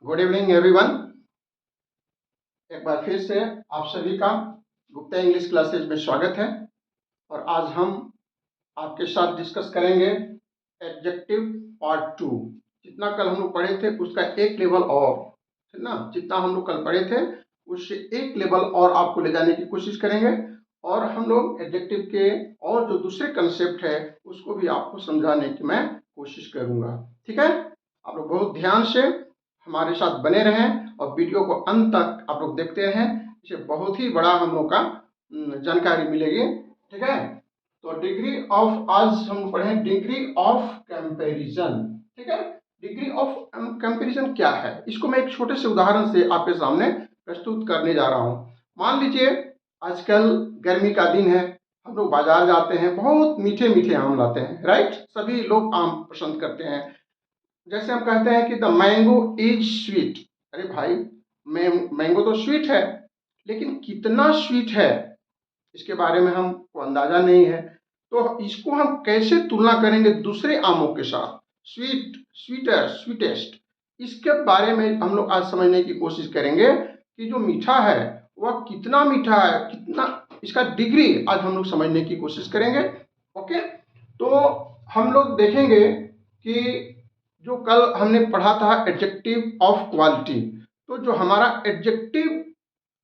Good evening everyone. एक बार फिर से आप सभी का गुप्ता इंग्लिश क्लासेज में स्वागत है। और आज हम आपके साथ डिस्कस करेंगे एडजेक्टिव पार्ट 2। जितना कल हम लोग पढ़े थे उसका एक लेवल और, है ना, जितना हम लोग कल पढ़े थे उससे एक लेवल और आपको ले जाने की कोशिश करेंगे। और हम लोग एडजेक्टिव के और जो दूसरे कंसेप्ट है उसको भी आपको समझाने की मैं कोशिश करूंगा। ठीक है, आप लोग बहुत ध्यान से हमारे साथ बने रहें और वीडियो को अंत तक आप लोग देखते रहें। इसे बहुत ही बड़ा हम लोग का जानकारी मिलेगी। ठीक है, तो डिग्री ऑफ, आज हम पढ़े डिग्री ऑफ कंपैरिजन। ठीक है, डिग्री ऑफ कंपैरिजन क्या है, इसको मैं एक छोटे से उदाहरण से आपके सामने प्रस्तुत करने जा रहा हूं। मान लीजिए आजकल गर्मी का दिन है, हम लोग बाजार जाते हैं, बहुत मीठे मीठे आम लाते हैं, राइट। सभी लोग आम पसंद करते हैं। जैसे हम कहते हैं कि द मैंगो इज स्वीट। अरे भाई, मैंगो तो स्वीट है, लेकिन कितना स्वीट है इसके बारे में हमको अंदाजा नहीं है। तो इसको हम कैसे तुलना करेंगे दूसरे आमों के साथ, स्वीट, स्वीटर, स्वीटेस्ट, इसके बारे में हम लोग आज समझने की कोशिश करेंगे कि जो मीठा है वह कितना मीठा है, कितना इसका डिग्री आज हम लोग समझने की कोशिश करेंगे। ओके, तो हम लोग देखेंगे कि जो कल हमने पढ़ा था एडजेक्टिव ऑफ क्वालिटी, तो जो हमारा एडजेक्टिव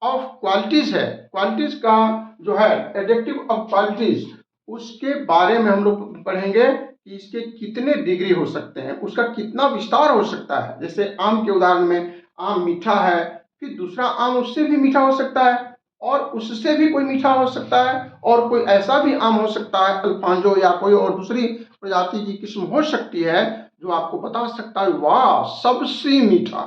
ऑफ क्वालिटीज है, क्वालिटीज का जो है एडजेक्टिव ऑफ क्वालिटीज, उसके बारे में हम लोग पढ़ेंगे कि इसके कितने डिग्री हो सकते हैं, उसका कितना विस्तार हो सकता है। जैसे आम के उदाहरण में, आम मीठा है, फिर दूसरा आम उससे भी मीठा हो सकता है, और उससे भी कोई मीठा हो सकता है, और कोई ऐसा भी आम हो सकता है अल्फांजो या कोई और दूसरी प्रजाति की किस्म हो सकती है जो आपको बता सकता है वाह सबसे मीठा।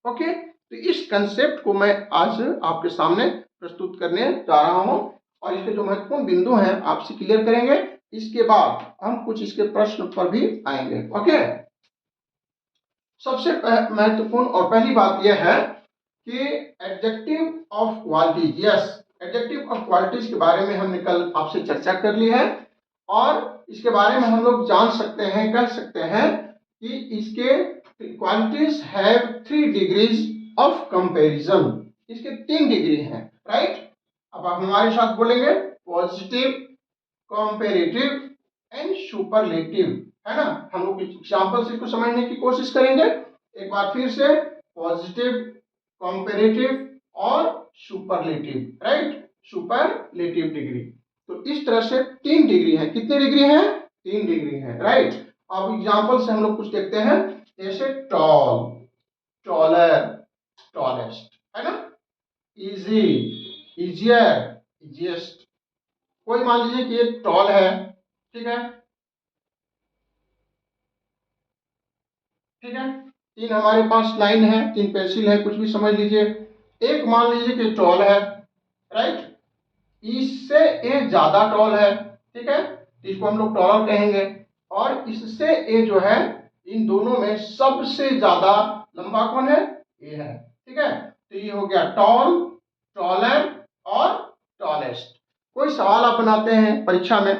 ओके, तो इस कंसेप्ट को मैं आज आपके सामने प्रस्तुत करने जा रहा हूं, और इसके जो महत्वपूर्ण बिंदु हैं आपसे क्लियर करेंगे। इसके बाद हम कुछ इसके प्रश्न पर भी आएंगे। ओके, सबसे महत्वपूर्ण और पहली बात यह है कि adjective of quality, yes, adjective of qualities के बारे में हमने कल आपसे चर्चा कर ली है, और इसके बारे में हम लोग जान सकते हैं, कह सकते हैं कि इसके qualities have 3 degrees of comparison. इसके 3 डिग्री हैं, राइट। अब आप हमारे साथ बोलेंगे पॉजिटिव, कंपैरेटिव एंड सुपरलेटिव, है ना। हम लोग एग्जांपल से इसको समझने की कोशिश करेंगे। एक बार फिर से, पॉजिटिव, कंपैरेटिव और सुपरलेटिव, राइट, सुपरलेटिव डिग्री। तो इस तरह से 3 डिग्री है। कितने डिग्री हैं? 3 डिग्री है, राइट। अब एग्जांपल से हम लोग कुछ देखते हैं, जैसे टॉल, टॉलर, टॉलेस्ट, है ना, इजी, इजियर, इजिएस्ट। कोई मान लीजिए कि ये टॉल है, ठीक है, ठीक है, 3 हमारे पास लाइन है, 3 पेंसिल है, कुछ भी समझ लीजिए। एक मान लीजिए कि टॉल है, राइट, इससे ए ज्यादा टॉल है, ठीक है, तो इसको हम लोग टॉलर कहेंगे। और इससे ए जो है, इन दोनों में सबसे ज्यादा लंबा कौन है? ए है, ठीक है। तो ये हो गया टॉल, टॉलर और टॉलेस्ट। कोई सवाल आप बनाते हैं परीक्षा में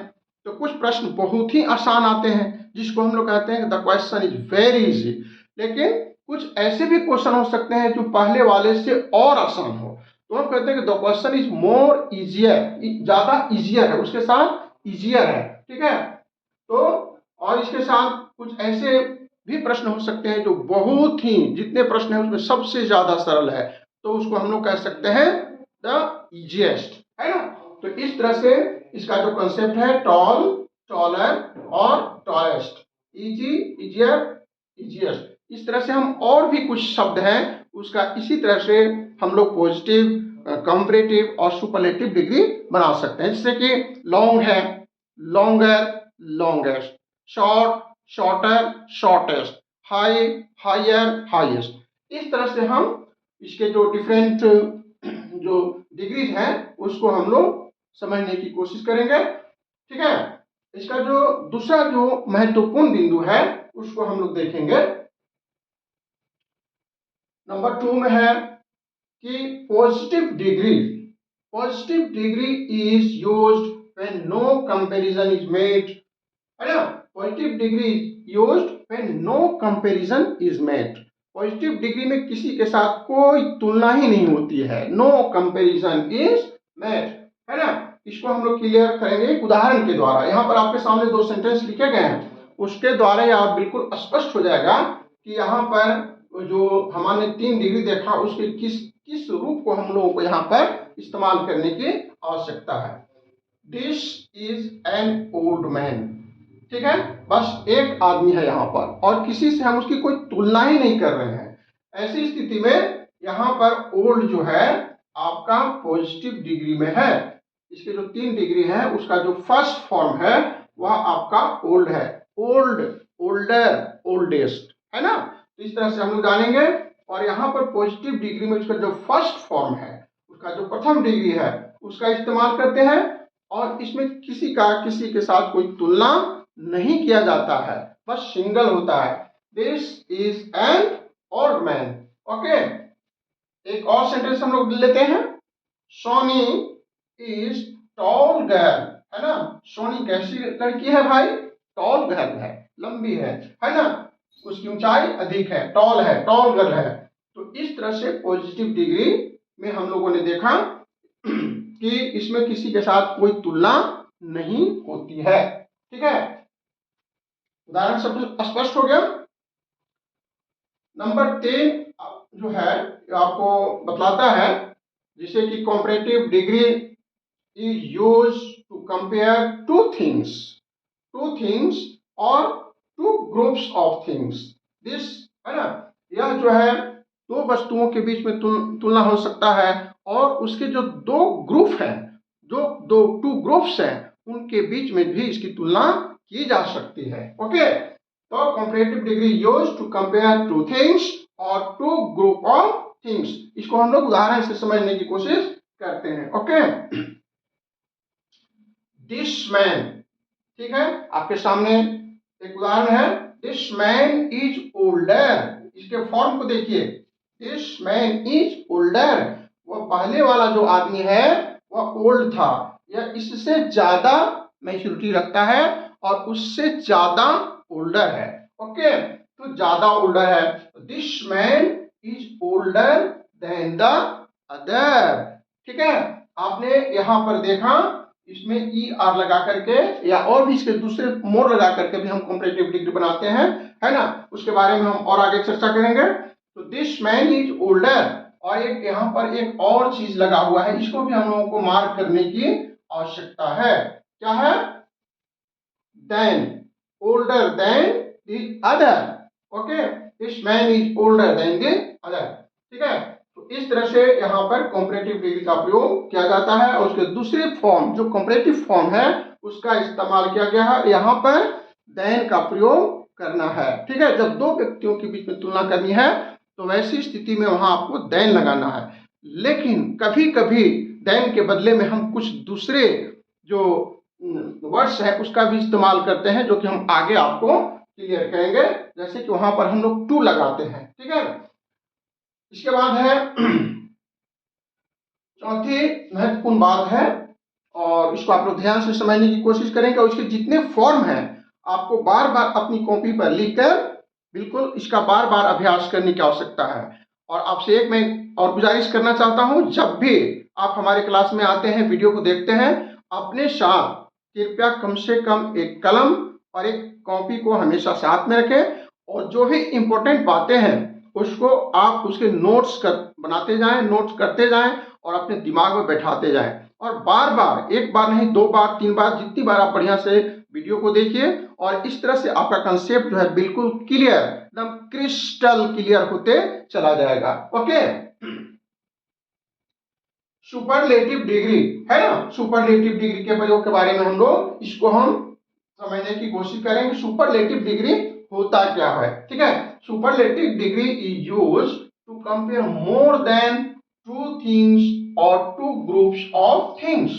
तो कुछ प्रश्न बहुत ही आसान आते हैं, जिसको हम लोग कहते हैं the question is very easy. लेकिन कुछ ऐसे भी क्वेश्चन हो सकते हैं जो पहले वाले से और आसान हो, तो हम कहते हैं कि the question is more easier, ज्यादा इजियर है, उसके साथ इजियर है, ठीक है। तो और इसके साथ कुछ ऐसे भी प्रश्न हो सकते हैं जो बहुत ही, जितने प्रश्न है उसमें सबसे ज्यादा सरल है, तो उसको हम लोग कह सकते हैं द इजिएस्ट, है ना। तो इस तरह से इसका जो कंसेप्ट है, टॉल, टॉलर और टॉलेस्ट, इजी, इजियर, इजिएस्ट, इस तरह से हम और भी कुछ शब्द हैं उसका इसी तरह से हम लोग पॉजिटिव, कंपैरेटिव और सुपरलेटिव डिग्री बना सकते हैं। जैसे कि लॉन्ग है, longer, longest, short, shorter, shortest, high, higher, highest. इस तरह से हम इसके जो डिफरेंट जो डिग्रीज हैं उसको हम लोग समझने की कोशिश करेंगे, ठीक है। इसका जो दूसरा जो महत्वपूर्ण बिंदु है उसको हम लोग देखेंगे। नंबर 2 में है कि positive degree, positive degree is used when no comparison is made, है ना। Positive degree is used when no comparison is made. Positive degree में किसी के साथ कोई तुलना ही नहीं होती है। नो कंपेरिजन इज मेड, है ना। इसको हम लोग क्लियर करेंगे एक उदाहरण के द्वारा। यहाँ पर आपके सामने 2 सेंटेंस लिखे गए हैं, उसके द्वारा ही आप बिल्कुल स्पष्ट हो जाएगा कि यहाँ पर जो हमने 3 डिग्री देखा उसके किस किस रूप को हम लोगों को यहाँ पर इस्तेमाल करने की आवश्यकता है। This is an old man, ठीक है, बस एक आदमी है यहाँ पर और किसी से हम उसकी कोई तुलना ही नहीं कर रहे हैं। ऐसी स्थिति में यहाँ पर ओल्ड जो है आपका पॉजिटिव डिग्री में है। इसके जो 3 डिग्री है उसका जो फर्स्ट फॉर्म है वह आपका ओल्ड है। ओल्ड, ओल्डर, ओल्डेस्ट, है ना। तो इस तरह से हम लोग जानेंगे। और यहाँ पर पॉजिटिव डिग्री में उसका जो फर्स्ट फॉर्म है, उसका जो प्रथम डिग्री है उसका इस्तेमाल करते हैं और इसमें किसी के साथ कोई तुलना नहीं किया जाता है, बस सिंगल होता है। This is an old man. Okay, एक और सेंटेंस हम लोग लेते हैं। सोनी इज टॉल गर्ल, है ना। सोनी कैसी लड़की है भाई? टॉल गर्ल है, लंबी है ना, उसकी ऊंचाई अधिक है, टॉल है, टॉल गर्ल है। तो इस तरह से पॉजिटिव डिग्री में हम लोगों ने देखा कि इसमें किसी के साथ कोई तुलना नहीं होती है, ठीक है। उदाहरण सब स्पष्ट हो गया। नंबर 3 जो है आपको बतलाता है जिसे कि comparative degree is use to compare two things और two groups of things. This, है ना, यह जो है 2 वस्तुओं के बीच में तुलना हो सकता है और उसके जो 2 ग्रुप हैं, जो 2 ग्रुप्स हैं उनके बीच में भी इसकी तुलना की जा सकती है। ओके, तो comparative degree use to compare two things और टू ग्रुप ऑफ थिंग्स। इसको हम लोग उदाहरण से समझने की कोशिश करते हैं। ओके, दिस मैन, ठीक है, आपके सामने एक उदाहरण है। This man is older. इसके फॉर्म को देखिए, दिस मैन इज ओल्डर। वह पहले वाला जो आदमी है वह ओल्ड था, यह इससे ज्यादा मैच्योरिटी रखता है और उससे ज्यादा ओल्डर है। ओके, तो ज्यादा ओल्डर है। This man is older than the other, ठीक है। आपने यहां पर देखा इसमें ई आर लगा करके या और भी इसके दूसरे मोर लगा करके भी हम कंपैरेटिव डिग्री बनाते हैं, है ना। उसके बारे में हम और आगे चर्चा करेंगे। तो दिस मैन इज ओल्डर और एक यहाँ पर एक और चीज लगा हुआ है, इसको भी हम लोगों को मार्क करने की आवश्यकता है। क्या है? Than, older than the other. Okay, this man is older than the other, ठीक है। तो इस तरह से यहाँ पर कंपैरेटिव डिग्री का प्रयोग किया जाता है और उसके दूसरे फॉर्म जो कंपैरेटिव फॉर्म है उसका इस्तेमाल किया गया है। यहाँ पर देन का प्रयोग करना है, ठीक है। जब 2 व्यक्तियों के बीच में तुलना करनी है तो वैसी स्थिति में वहां आपको देन लगाना है। लेकिन कभी कभी देन के बदले में हम कुछ दूसरे जो वर्ड्स है उसका भी इस्तेमाल करते हैं, जो कि हम आगे आपको क्लियर करेंगे। जैसे कि वहां पर हम लोग टू लगाते हैं, ठीक है। इसके बाद है चौथी महत्वपूर्ण बात है और इसको आप लोग ध्यान से समझने की कोशिश करेंगे और इसके जितने फॉर्म हैं आपको बार बार अपनी कॉपी पर लिखकर बिल्कुल इसका बार बार अभ्यास करने की आवश्यकता है। और आपसे एक मैं और गुजारिश करना चाहता हूं, जब भी आप हमारे क्लास में आते हैं, वीडियो को देखते हैं, अपने साथ कृपया कम से कम एक कलम और एक कॉपी को हमेशा साथ में रखें और जो भी इंपॉर्टेंट बातें हैं उसको आप उसके नोट्स बनाते जाएं, नोट्स करते जाएं और अपने दिमाग में बैठाते जाएं। और बार बार, एक बार नहीं 2 बार 3 बार, जितनी बार आप बढ़िया से वीडियो को देखिए और इस तरह से आपका कंसेप्ट जो है बिल्कुल क्लियर, एकदम क्रिस्टल क्लियर होते चला जाएगा। ओके, सुपरलेटिव डिग्री, है ना। सुपरलेटिव डिग्री के प्रयोग के बारे में हम लोग इसको हम समझने की कोशिश करेंगे। सुपरलेटिव डिग्री होता क्या है, ठीक है। Superlative degree is use to compare more than 2 things और 2 ग्रुप्स ऑफ थिंग्स,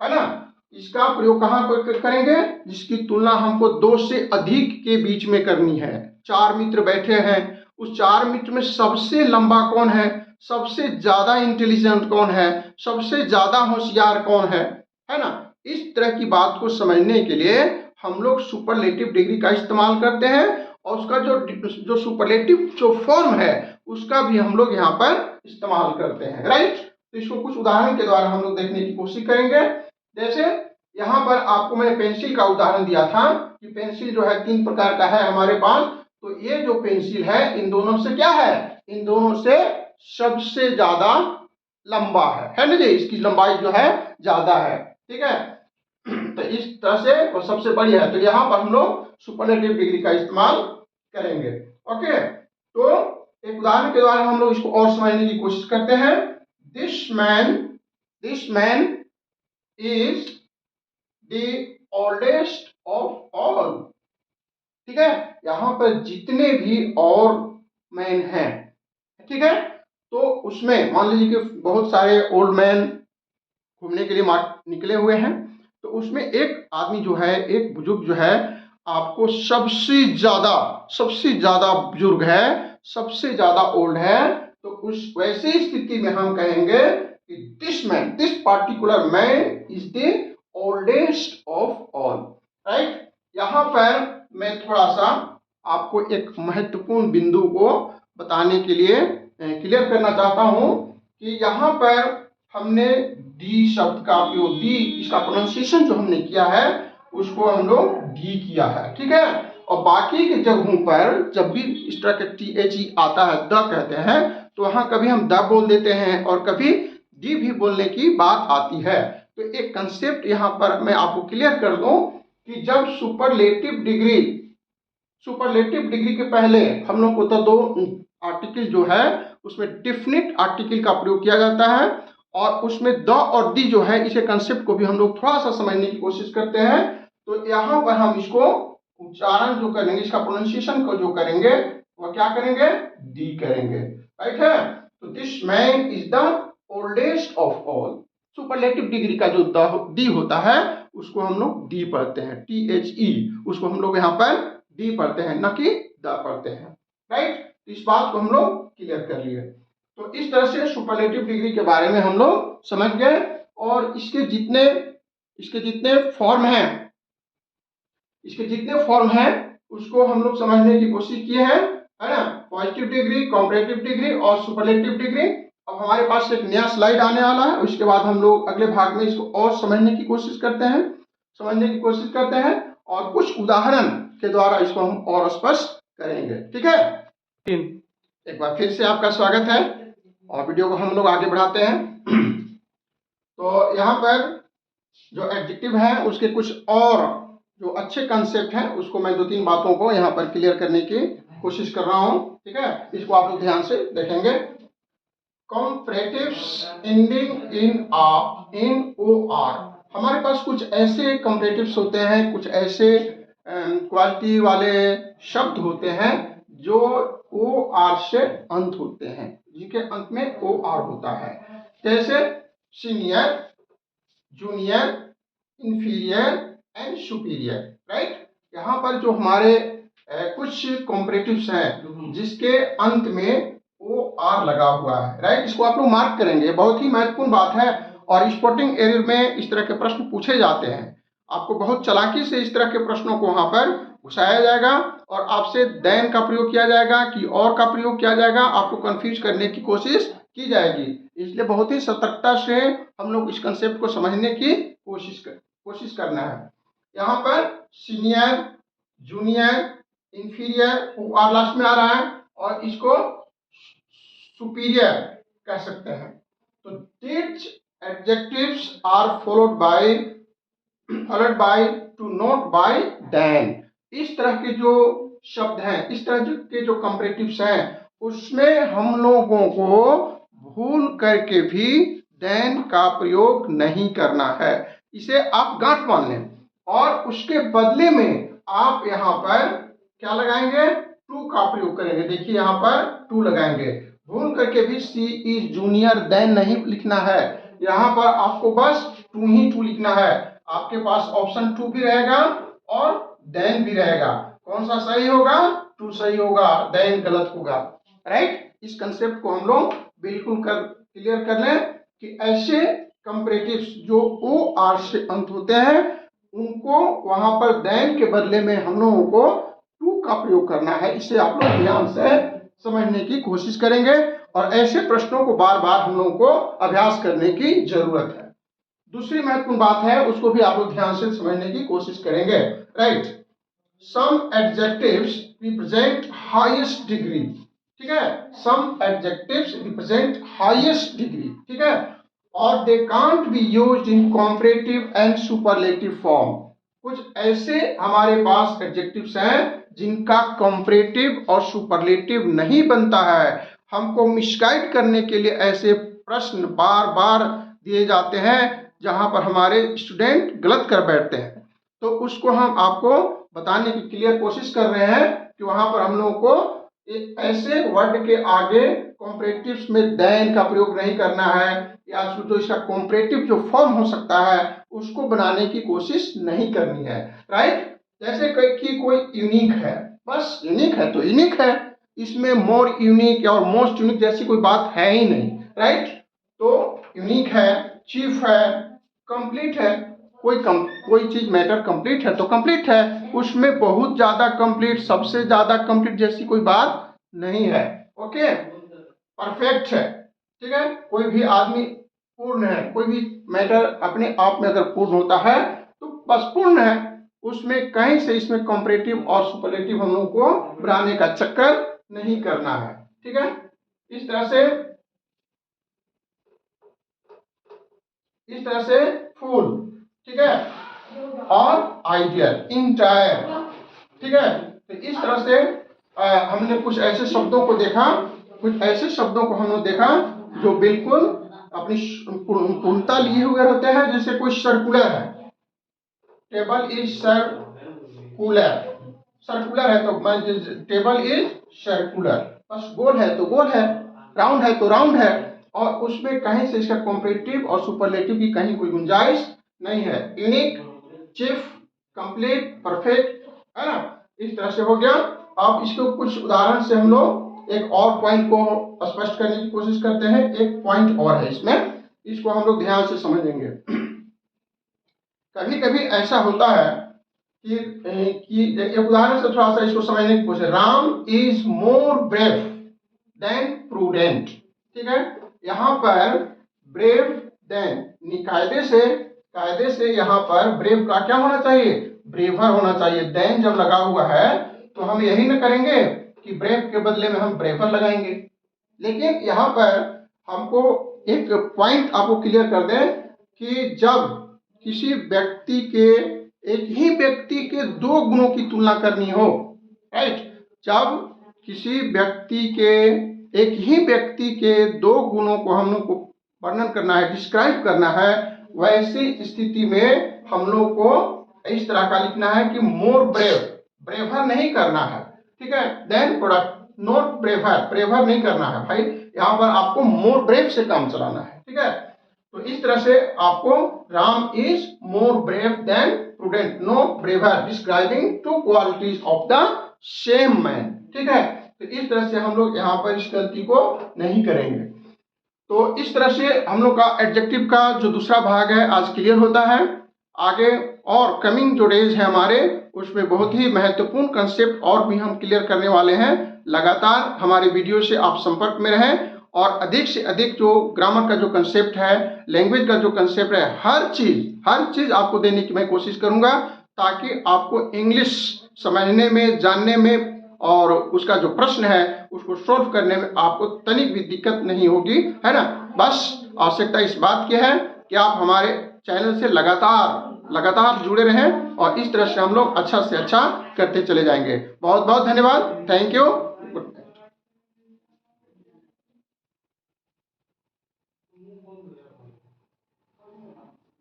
है ना। इसका प्रयोग कहां पर करेंगे? जिसकी तुलना हमको 2 से अधिक के बीच में करनी है। 4 मित्र बैठे हैं, उस 4 मित्र में सबसे लंबा कौन है, सबसे ज्यादा इंटेलिजेंट कौन है, सबसे ज्यादा होशियार कौन है ना। इस तरह की बात को समझने के लिए हम लोग सुपरलेटिव डिग्री का इस्तेमाल करते हैं और उसका जो सुपरलेटिव जो फॉर्म है उसका भी हम लोग यहाँ पर इस्तेमाल करते हैं, राइट। तो इसको कुछ उदाहरण के द्वारा हम लोग देखने की कोशिश करेंगे। जैसे यहाँ पर आपको मैंने पेंसिल का उदाहरण दिया था कि पेंसिल जो है 3 प्रकार का है हमारे पास। तो ये जो पेंसिल है इन दोनों से क्या है, इन दोनों से सबसे ज्यादा लंबा है ना जी, इसकी लंबाई जो है ज्यादा है, ठीक है। तो इस तरह से वो सबसे बड़ी है, तो यहाँ पर हम लोग सुपरलेटिव डिग्री का इस्तेमाल करेंगे। ओके, तो एक उदाहरण के द्वारा हम लोग इसको और समझने की कोशिश करते हैं। This man is the oldest of all, ठीक है। यहाँ पर जितने भी और मैन हैं, ठीक है, तो उसमें मान लीजिए कि बहुत सारे ओल्ड मैन घूमने के लिए निकले हुए हैं, तो उसमें एक आदमी जो है, एक बुजुर्ग जो है, आपको सबसे ज्यादा बुजुर्ग है, सबसे ज्यादा ओल्ड है। तो उस वैसी स्थिति में हम कहेंगे कि this particular man is the oldest of all, right. यहाँ पर मैं थोड़ा सा आपको एक महत्वपूर्ण बिंदु को बताने के लिए क्लियर करना चाहता हूं कि यहाँ पर हमने डी शब्द का उपयोग, डी इसका प्रोनाउंसिएशन जो हमने किया है उसको हम लोग डी किया है, ठीक है। और बाकी के जगहों पर जब भी इस तरह के THE आता है, द कहते हैं, तो वहां कभी हम द बोल देते हैं और कभी डी भी बोलने की बात आती है। तो एक कंसेप्ट यहाँ पर मैं आपको क्लियर कर दूं कि जब सुपरलेटिव डिग्री के पहले हम लोग को तो 2 आर्टिकल जो है उसमें डेफिनिट आर्टिकल का प्रयोग किया जाता है, और उसमें द और दी जो है, इसे कंसेप्ट को भी हम लोग थोड़ा सा समझने की कोशिश करते हैं। तो यहाँ पर हम इसको उच्चारण जो करेंगे, इसका प्रोनाउंसिएशन को जो करेंगे वो क्या करेंगे, डी करेंगे, राइट है। तो this man is the oldest of all. Superlative degree का जो डी होता है उसको हम लोग डी पढ़ते हैं, THE, उसको हम लोग यहाँ पर डी पढ़ते हैं, न कि द पढ़ते हैं, राइट। इस बात को हम लोग क्लियर कर लिए। तो इस तरह से सुपरलेटिव डिग्री के बारे में हम लोग समझ गए, और इसके जितने फॉर्म हैं उसको हम लोग समझने की कोशिश किए हैं, है ना। पॉजिटिव डिग्री, कंपैरेटिव डिग्री और सुपरलेटिव डिग्री। अब हमारे पास एक नया स्लाइड आने वाला है, उसके बाद हम लोग अगले भाग में इसको और समझने की कोशिश करते हैं और कुछ उदाहरण के द्वारा इसको हम और स्पष्ट करेंगे, ठीक है। एक बार फिर से आपका स्वागत है और वीडियो को हम लोग आगे बढ़ाते हैं। तो यहाँ पर जो एडजेक्टिव है उसके कुछ और जो अच्छे कंसेप्ट हैं उसको मैं 2-3 बातों को यहाँ पर क्लियर करने की कोशिश कर रहा हूँ, ठीक है। इसको आप लोग ध्यान से देखेंगे। कंपैरेटिव्स एंडिंग इन OR, हमारे पास कुछ ऐसे कंपैरेटिव्स होते हैं, कुछ ऐसे क्वालिटी वाले शब्द होते हैं जो OR से अंत होते हैं, जिनके अंत में OR होता है। जैसे senior, junior, inferior and superior, right. यहाँ पर जो हमारे कुछ कंपैरेटिव्स हैं जिसके अंत में OR लगा हुआ है, राइट। इसको आप लोग मार्क करेंगे, बहुत ही महत्वपूर्ण बात है। और स्पॉटिंग एरिया में इस तरह के प्रश्न पूछे जाते हैं, आपको बहुत चालाकी से इस तरह के प्रश्नों को वहां पर घुसाया जाएगा और आपसे देन का प्रयोग किया जाएगा कि और का प्रयोग किया जाएगा, आपको कंफ्यूज करने की कोशिश की जाएगी। इसलिए बहुत ही सतर्कता से हम लोग इस कंसेप्ट को समझने की कोशिश करना है। यहाँ पर senior, junior, inferior, OR last में आ रहा है, और इसको सुपीरियर कह सकते हैं। तो these adjectives are followed by to not by than। इस तरह के जो शब्द हैं, इस तरह के जो कंपैरेटिव्स हैं, उसमें हम लोगों को भूल करके भी than का प्रयोग नहीं करना है। इसे आप गांठ बांध लें और उसके बदले में आप यहाँ पर क्या लगाएंगे, टू का प्रयोग करेंगे। देखिए यहाँ पर टू लगाएंगे, भूल करके भी सी इज जूनियर देन नहीं लिखना है, यहाँ पर आपको बस टू लिखना है। आपके पास ऑप्शन 2 भी रहेगा और देन भी रहेगा, कौन सा सही होगा, 2 सही होगा, देन गलत होगा, राइट। इस कंसेप्ट को हम लोग बिल्कुल क्लियर कर लें कि ऐसे कंपैरेटिव्स जो OR से अंत होते हैं उनको वहां पर देन के बदले में हम लोगों को टू का प्रयोग करना है। इसे आप लोग ध्यान से समझने की कोशिश करेंगे और ऐसे प्रश्नों को बार बार हम लोगों को अभ्यास करने की जरूरत है। दूसरी महत्वपूर्ण बात है, उसको भी आप लोग ध्यान से समझने की कोशिश करेंगे। राइट, सम एडजेक्टिव्स रिप्रेजेंट हाईएस्ट डिग्री। ठीक है, सम एडजेक्टिव्स रिप्रेजेंट हाईएस्ट डिग्री। ठीक है, और they can't be used in comparative and superlative form. कुछ ऐसे हमारे पास एडजेक्टिव्स हैं जिनका कंपैरेटिव और सुपरलेटिव नहीं बनता है। हमको मिसगाइड करने के लिए ऐसे प्रश्न बार बार दिए जाते हैं जहां पर हमारे स्टूडेंट गलत कर बैठते हैं। तो उसको हम आपको बताने की क्लियर कोशिश कर रहे हैं कि वहां पर हम लोगों को ऐसे वर्ड के आगे कॉम्परेटिव्स में देन का प्रयोग नहीं करना है, या जो इसका कॉम्परेटिव जो फॉर्म हो सकता है उसको बनाने की कोशिश नहीं करनी है। राइट, जैसे कि कोई यूनिक है, बस यूनिक है तो यूनिक है, इसमें मोर यूनिक और मोस्ट यूनिक जैसी कोई बात है ही नहीं। राइट, तो यूनिक है, चीफ है, कंप्लीट है। कोई चीज मैटर कंप्लीट है तो कंप्लीट है, उसमें बहुत ज्यादा कंप्लीट, सबसे ज्यादा कंप्लीट जैसी कोई बात नहीं है। ओके, परफेक्ट है। ठीक है, कोई भी आदमी पूर्ण है, कोई भी मैटर अपने आप में अगर पूर्ण होता है तो बस पूर्ण है, उसमें कहीं से इसमें कंपैरेटिव और सुपरलेटिव हम लोगों को बनाने का चक्कर नहीं करना है। ठीक है, इस तरह से फुल, ठीक है, और आइडियल, इंटायर। ठीक है, तो इस तरह से हमने कुछ ऐसे शब्दों को देखा, हमने देखा जो बिल्कुल अपनी पूर्णता लिए हुए होते हैं। जैसे कोई सर्कुलर है, टेबल इज सर्कुलर, सर्कुलर है तो टेबल इज सर्कुलर, बस गोल है तो गोल है, राउंड है तो राउंड है, और उसमें कहीं से इसका कॉम्परेटिव और सुपरलेटिव की कहीं कोई गुंजाइश नहीं है। यूनिक, चीफ, कंप्लीट, परफेक्ट, है ना, इस तरह से हो गया। अब इसको कुछ उदाहरण से हम लोग एक और पॉइंट को स्पष्ट करने की कोशिश करते हैं। एक पॉइंट और है इसमें, इसको हम लोग ध्यान से समझेंगे। कभी कभी ऐसा होता है कि एक उदाहरण से थोड़ा सा इसको समझने की कोशिश। Ram is more brave than prudent. ठीक है, यहाँ पर ब्रेव देन, कायदे से यहाँ पर ब्रेव का क्या होना चाहिए, ब्रेवर होना चाहिए। देन जब लगा हुआ है तो हम यही न करेंगे कि ब्रेव के बदले में हम ब्रेवर लगाएंगे। लेकिन यहाँ पर हमको एक पॉइंट आपको क्लियर कर दें कि जब किसी व्यक्ति के, एक ही व्यक्ति के दो गुणों की तुलना करनी हो, राइट, जब किसी व्यक्ति के, एक ही व्यक्ति के दो गुणों को हम लोग को वर्णन करना है, डिस्क्राइब करना है, वैसी स्थिति में हम लोग को इस तरह का लिखना है कि मोर ब्रेव, ब्रेवर नहीं करना है। ठीक है, than product, not braver, braver नहीं करना है भाई, यहाँ पर आपको मोर ब्रेव से काम चलाना है। ठीक है, तो इस तरह से आपको Ram is more brave than prudent, no braver, describing two qualities of the same man. ठीक है, तो इस तरह से हम लोग यहाँ पर इस गलती को नहीं करेंगे। तो इस तरह से हम लोग का एडजेक्टिव का जो दूसरा भाग है आज क्लियर होता है। आगे और कमिंग जो डेज है हमारे, उसमें बहुत ही महत्वपूर्ण कंसेप्ट और भी हम क्लियर करने वाले हैं। लगातार हमारे वीडियो से आप संपर्क में रहें और अधिक से अधिक जो ग्रामर का जो कंसेप्ट है, लैंग्वेज का जो कंसेप्ट है, हर चीज आपको देने की मैं कोशिश करूंगा, ताकि आपको इंग्लिश समझने में, जानने में और उसका जो प्रश्न है उसको सोल्व करने में आपको तनिक भी दिक्कत नहीं होगी, है ना। बस आवश्यकता इस बात की है कि आप हमारे चैनल से लगातार जुड़े रहें और इस तरह से हम लोग अच्छा से अच्छा करते चले जाएंगे। बहुत बहुत धन्यवाद, थैंक यू।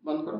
बंद करो।